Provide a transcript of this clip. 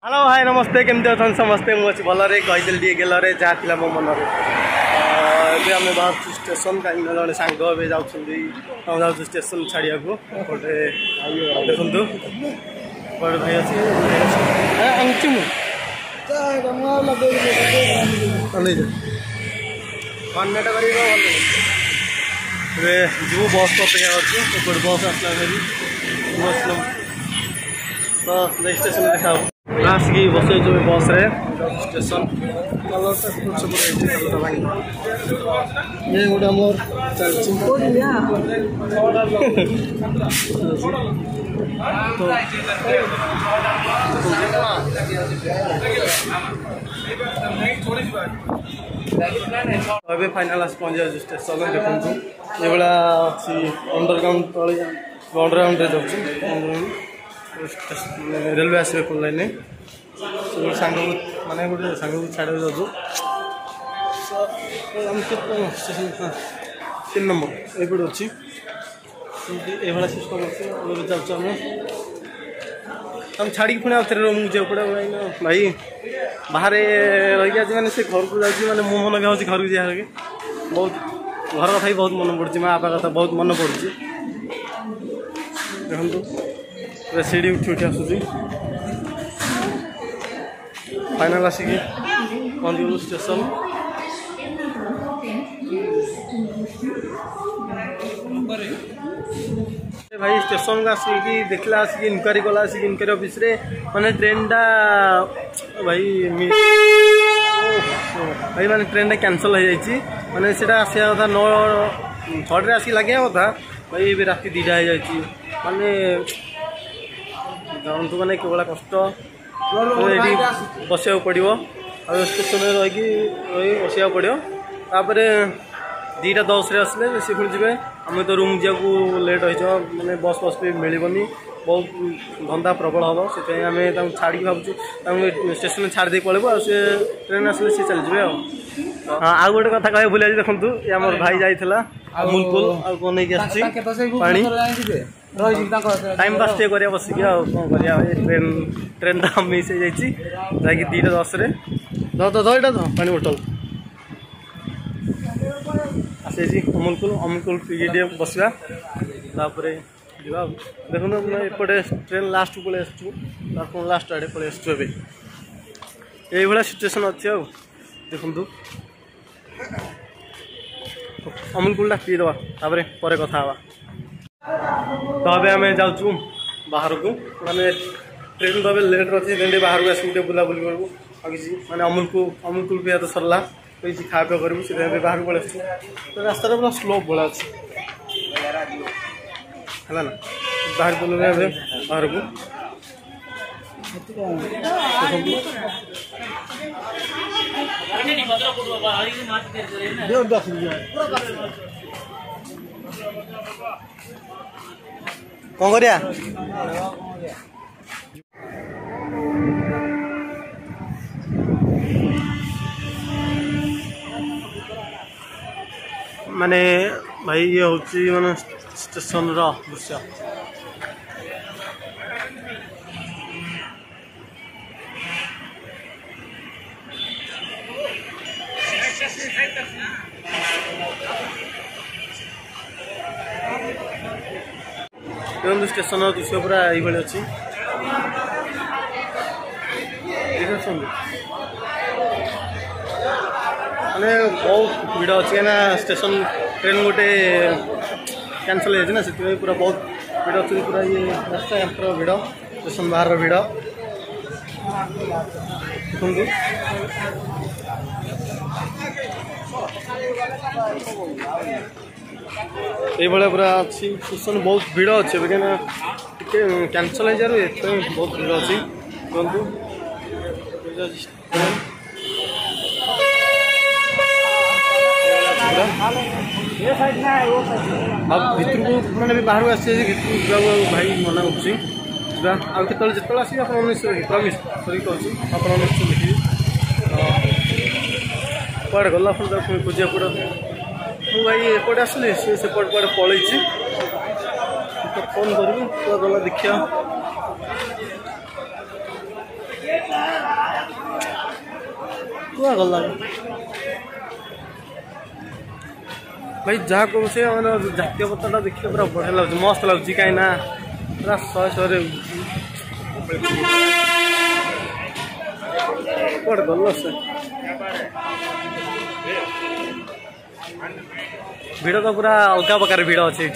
hello भाई नमस्ते केमती अच्छा समस्ते मुझे भलरे कहीदे गेलरे जहाँ थी मो मन आम बाहर स्टेशन कहीं जड़े सांग जाऊँ स्टेशन छाड़िया गोटे देखु बड़े भाई अच्छी जीव बस को अपेक्षा कर बस आसला तो स्टेशन देखा आसिक बस बस रे स्टेशन ये गोटे मोर चलती अभी फाइनाल आस पहुँच जाए स्टेशन देखो ये अच्छी अंडरग्राउंड तले अंडरग्राउंड रेलवे आसवे फुल लाइन सांग माने गोटे सांग छाड़ जाऊँ स्टेशन 3 नंबर ये अच्छी ये सिस्टम अच्छे जाऊँ छाड़ी पुणी आउ थे रूम जाए पड़े भाई बाहर रही आज मैंने से घर को जाऊँ मैंने मो मन भी घर को जाए बहुत घर कथा भी बहुत मन पड़ी माँ बापा कथा बहुत मन पड़ी देखो सीढ़ी उठी उठी आसूँ फाइनाल आसिक पहुँच गलु स्टेशन भाई स्टेशन को आसिक देखला आसिक इनक्वारी कला आसिक इनक्वारी ऑफिस रे माने ट्रेन टा भाई भाई माने ट्रेन टा कैंसल हो जाइए माने सेटा आसिया कथा 9 आसिक लगे कथा भाई राति 2टा हो जाइए माने जानतु मैंने केवल कष्ट बस पड़ो स्टेशन रही बसा पड़ो तापर 2:10 आसले सी फिर जी आम तो रूम जाकू लेट हो मैंने बस बस भी मिलनी बहुत धंदा प्रबल हम से आम छाड़ी भावुँ स्टेशन छाड़ी पलैबू आ ट्रेन आसले सी चल जाए आ गोटे कथा कह भूल देखु ये आम भाई जाइला अमूलकुल आन पानी टाइम पास टे कर बसिक कौन कर ट्रेन टा मिस हो जाए 2:10 दईटा तो पानी बोतल आसी अमूलकुल पीके बसवा तापर देखो एपटे ट्रेन लास्ट पलि आसू लास्ट आड़े पलि आसू ये सिचुएसन अच्छे देखु अमूलकुलटा पीदे तापर कथा तो अभी आम जाऊँ बाहर को माने ट्रेन तो लेट अच्छे बाहर को आसिक बुलाबुली करूँ किसी माने अमूलकुल पिया तो सरला किसी खा पी करूँ से बाहर को पलि तो रास्ता पूरा स्लोप भाया अच्छे है ना बाहर बोलूँ बाहर को कौन करिया माने भाई ये हूँ माने स्टेशन दृश्य देखो स्टेशन दृश्य पूरा ये अच्छी माने बहुत भिड़ अच्छी ना स्टेशन ट्रेन गोटे कैंसल हो से पूरा बहुत भिड़ अच्छी पूरा ये रास्ता भिड़ स्टेशन बाहर भिड़ देखो ये पूरा अच्छी स्टेशन बहुत भिड़ अच्छे कहीं कैंसल हो जाए बहुत भिड़ अच्छी देखो भितर को मैंने भी बाहर आसी भाई मना कर जिते आस प्रमिश कर देखिए कड़े गला पुणी खोजा पड़ो मु भाई एपटे आसली सेपट कड़े पलि फोन करी गला देखिया कुआ गला भाई जहाँ कौन से मैंने जातीय पताटा देखिए पूरा बढ़िया लगे मस्त लगे कहीं ना पूरा शहे शहे गल से भिड़ तो पूरा अलग प्रकार भिड़ अच्छे ये